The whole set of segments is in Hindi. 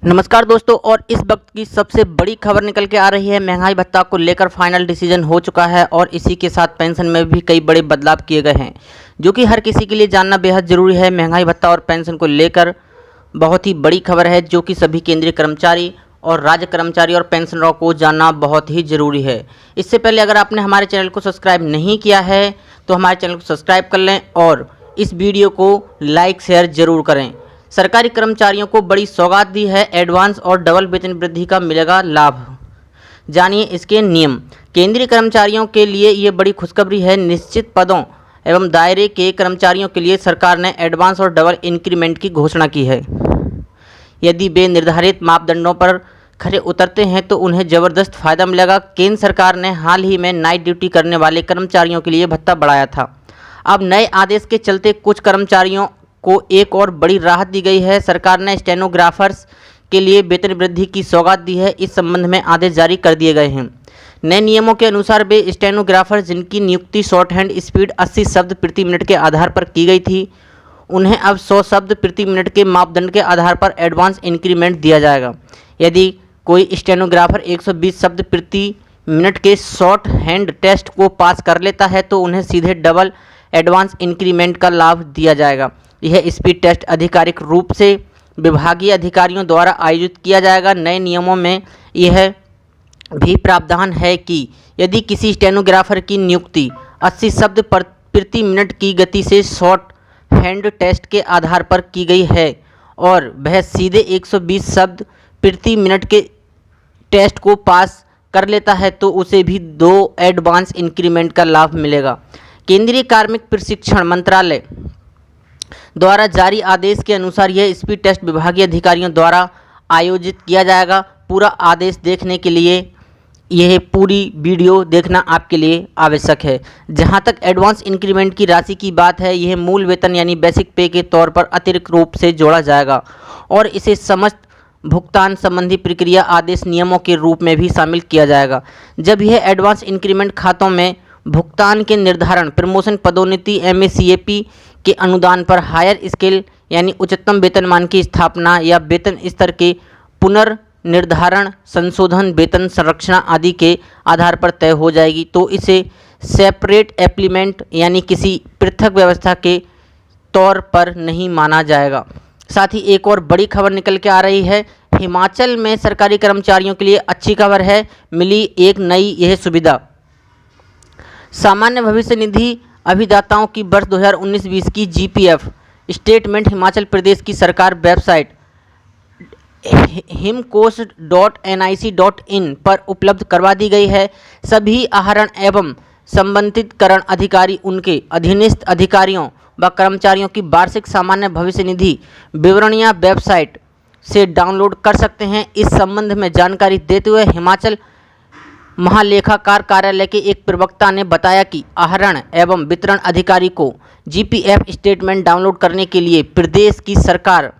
नमस्कार दोस्तों, और इस वक्त की सबसे बड़ी खबर निकल के आ रही है। महंगाई भत्ता को लेकर फाइनल डिसीजन हो चुका है और इसी के साथ पेंशन में भी कई बड़े बदलाव किए गए हैं, जो कि हर किसी के लिए जानना बेहद ज़रूरी है। महंगाई भत्ता और पेंशन को लेकर बहुत ही बड़ी खबर है, जो कि सभी केंद्रीय कर्मचारी और राज्य कर्मचारी और पेंशनरों को जानना बहुत ही ज़रूरी है। इससे पहले अगर आपने हमारे चैनल को सब्सक्राइब नहीं किया है तो हमारे चैनल को सब्सक्राइब कर लें और इस वीडियो को लाइक शेयर ज़रूर करें। सरकारी कर्मचारियों को बड़ी सौगात दी है, एडवांस और डबल वेतन वृद्धि का मिलेगा लाभ। जानिए इसके नियम। केंद्रीय कर्मचारियों के लिए ये बड़ी खुशखबरी है। निश्चित पदों एवं दायरे के कर्मचारियों के लिए सरकार ने एडवांस और डबल इंक्रीमेंट की घोषणा की है। यदि वे निर्धारित मापदंडों पर खरे उतरते हैं तो उन्हें ज़बरदस्त फ़ायदा मिलेगा। केंद्र सरकार ने हाल ही में नाइट ड्यूटी करने वाले कर्मचारियों के लिए भत्ता बढ़ाया था। अब नए आदेश के चलते कुछ कर्मचारियों को एक और बड़ी राहत दी गई है। सरकार ने स्टेनोग्राफर्स के लिए वेतन वृद्धि की सौगात दी है। इस संबंध में आदेश जारी कर दिए गए हैं। नए नियमों के अनुसार वे स्टेनोग्राफर जिनकी नियुक्ति शॉर्ट हैंड स्पीड 80 शब्द प्रति मिनट के आधार पर की गई थी, उन्हें अब 100 शब्द प्रति मिनट के मापदंड के आधार पर एडवांस इंक्रीमेंट दिया जाएगा। यदि कोई स्टेनोग्राफर 120 शब्द प्रति मिनट के शॉर्ट हैंड टेस्ट को पास कर लेता है तो उन्हें सीधे डबल एडवांस इंक्रीमेंट का लाभ दिया जाएगा। यह स्पीड टेस्ट आधिकारिक रूप से विभागीय अधिकारियों द्वारा आयोजित किया जाएगा। नए नियमों में यह भी प्रावधान है कि यदि किसी स्टेनोग्राफर की नियुक्ति 80 शब्द प्रति मिनट की गति से शॉर्ट हैंड टेस्ट के आधार पर की गई है और वह सीधे 120 शब्द प्रति मिनट के टेस्ट को पास कर लेता है तो उसे भी 2 एडवांस इंक्रीमेंट का लाभ मिलेगा। केंद्रीय कार्मिक प्रशिक्षण मंत्रालय द्वारा जारी आदेश के अनुसार यह स्पीड टेस्ट विभागीय अधिकारियों द्वारा आयोजित किया जाएगा। पूरा आदेश देखने के लिए यह पूरी वीडियो देखना आपके लिए आवश्यक है। जहां तक एडवांस इंक्रीमेंट की राशि की बात है, यह मूल वेतन यानी बेसिक पे के तौर पर अतिरिक्त रूप से जोड़ा जाएगा और इसे समस्त भुगतान संबंधी प्रक्रिया आदेश नियमों के रूप में भी शामिल किया जाएगा। जब यह एडवांस इंक्रीमेंट खातों में भुगतान के निर्धारण, प्रमोशन, पदोन्नति, MACAP के अनुदान पर, हायर स्केल यानी उच्चतम वेतनमान की स्थापना या वेतन स्तर के पुनर्निर्धारण, संशोधन, वेतन संरचना आदि के आधार पर तय हो जाएगी तो इसे सेपरेट एप्लीमेंट यानी किसी पृथक व्यवस्था के तौर पर नहीं माना जाएगा। साथ ही एक और बड़ी खबर निकल के आ रही है। हिमाचल में सरकारी कर्मचारियों के लिए अच्छी खबर है, मिली एक नई यह सुविधा। सामान्य भविष्य निधि अभिदाताओं की वर्ष 2019-20 की GPF स्टेटमेंट हिमाचल प्रदेश की सरकार वेबसाइट himcosh.nic.in पर उपलब्ध करवा दी गई है। सभी आहरण एवं संबंधित करण अधिकारी उनके अधीनस्थ अधिकारियों व कर्मचारियों की वार्षिक सामान्य भविष्य निधि विवरणियां वेबसाइट से डाउनलोड कर सकते हैं। इस संबंध में जानकारी देते हुए हिमाचल महालेखाकार कार्यालय के एक प्रवक्ता ने बताया कि आहरण एवं वितरण अधिकारी को GPF स्टेटमेंट डाउनलोड करने के लिए प्रदेश की सरकार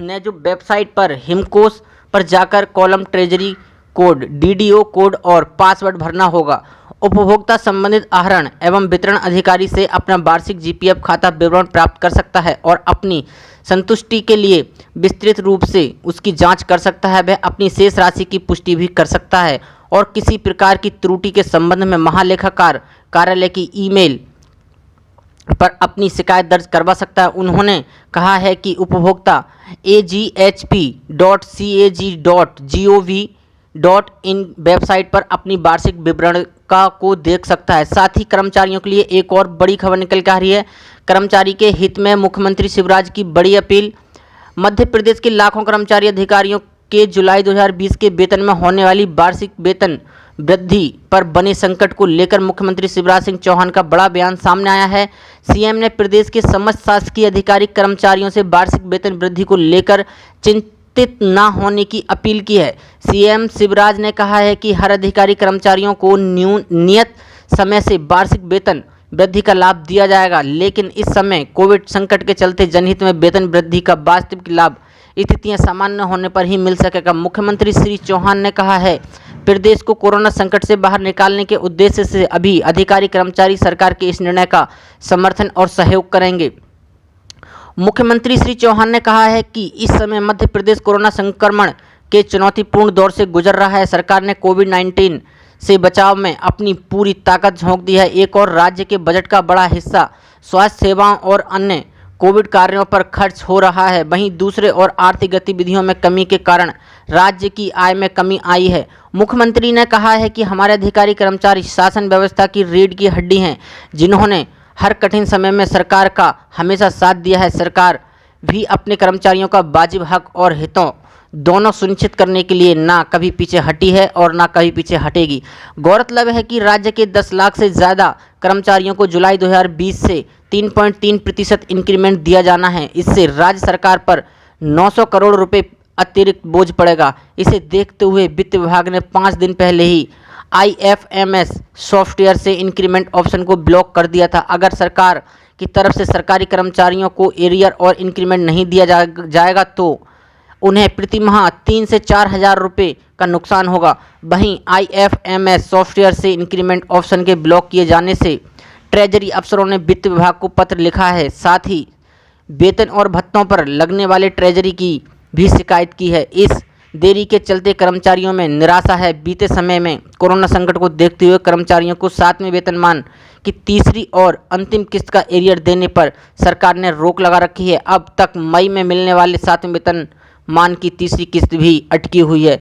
ने जो वेबसाइट पर हिमकोश पर जाकर column treasury code, DDO code और पासवर्ड भरना होगा। उपभोक्ता संबंधित आहरण एवं वितरण अधिकारी से अपना वार्षिक GPF खाता विवरण प्राप्त कर सकता है और अपनी संतुष्टि के लिए विस्तृत रूप से उसकी जांच कर सकता है। वह अपनी शेष राशि की पुष्टि भी कर सकता है और किसी प्रकार की त्रुटि के संबंध में महालेखाकार कार्यालय की ईमेल पर अपनी शिकायत दर्ज करवा सकता है। उन्होंने कहा है कि उपभोक्ता aghp.cag.gov.in वेबसाइट पर अपनी वार्षिक विवरण को देख सकता है। साथ ही कर्मचारियों के लिए एक और बड़ी खबर निकल के आ रही है। कर्मचारी के हित में मुख्यमंत्री शिवराज की बड़ी अपील। मध्य प्रदेश के लाखों कर्मचारी अधिकारियों के जुलाई 2020 के वेतन में होने वाली वार्षिक वेतन वृद्धि पर बने संकट को लेकर मुख्यमंत्री शिवराज सिंह चौहान का बड़ा बयान सामने आया है। CM ने प्रदेश के समस्त शासकीय अधिकारी कर्मचारियों से वार्षिक वेतन वृद्धि को लेकर चिंतित न होने की अपील की है। CM शिवराज ने कहा है कि हर अधिकारी कर्मचारियों को नियत समय से वार्षिक वेतन वृद्धि का लाभ दिया जाएगा, लेकिन इस समय कोविड संकट के चलते जनहित में वेतन वृद्धि का वास्तविक लाभ स्थितियां सामान्य होने पर ही मिल सकेगा। मुख्यमंत्री श्री चौहान ने कहा है, प्रदेश को कोरोना संकट से बाहर निकालने के उद्देश्य से अभी अधिकारी कर्मचारी सरकार के इस निर्णय का समर्थन और सहयोग करेंगे। मुख्यमंत्री श्री चौहान ने कहा है कि इस समय मध्य प्रदेश कोरोना संक्रमण के चुनौतीपूर्ण दौर से गुजर रहा है। सरकार ने कोविड-19 से बचाव में अपनी पूरी ताकत झोंक दी है। एक और राज्य के बजट का बड़ा हिस्सा स्वास्थ्य सेवाओं और अन्य कोविड कार्यों पर खर्च हो रहा है। वहीं दूसरे ओर आर्थिक गतिविधियों में कमी के कारण राज्य की आय में कमी आई है। मुख्यमंत्री ने कहा है कि हमारे अधिकारी कर्मचारी शासन व्यवस्था की रीढ़ की हड्डी हैं, जिन्होंने हर कठिन समय में सरकार का हमेशा साथ दिया है। सरकार भी अपने कर्मचारियों का वाजिब हक और हितों दोनों सुनिश्चित करने के लिए ना कभी पीछे हटी है और ना कभी पीछे हटेगी। गौरतलब है कि राज्य के 10 लाख से ज़्यादा कर्मचारियों को जुलाई 2020 से 3.3% इंक्रीमेंट दिया जाना है। इससे राज्य सरकार पर 900 करोड़ रुपए अतिरिक्त बोझ पड़ेगा। इसे देखते हुए वित्त विभाग ने 5 दिन पहले ही IFMS सॉफ्टवेयर से इंक्रीमेंट ऑप्शन को ब्लॉक कर दिया था। अगर सरकार की तरफ से सरकारी कर्मचारियों को एरियर और इंक्रीमेंट नहीं दिया जाएगा तो उन्हें प्रति माह 3 से 4 हज़ार रुपये का नुकसान होगा। वहीं IFMS सॉफ्टवेयर से इंक्रीमेंट ऑप्शन के ब्लॉक किए जाने से ट्रेजरी अफसरों ने वित्त विभाग को पत्र लिखा है। साथ ही वेतन और भत्तों पर लगने वाले ट्रेजरी की भी शिकायत की है। इस देरी के चलते कर्मचारियों में निराशा है। बीते समय में कोरोना संकट को देखते हुए कर्मचारियों को 7वें वेतनमान की तीसरी और अंतिम किस्त का एरियर देने पर सरकार ने रोक लगा रखी है। अब तक मई में मिलने वाले 7वें वेतनमान की तीसरी किस्त भी अटकी हुई है।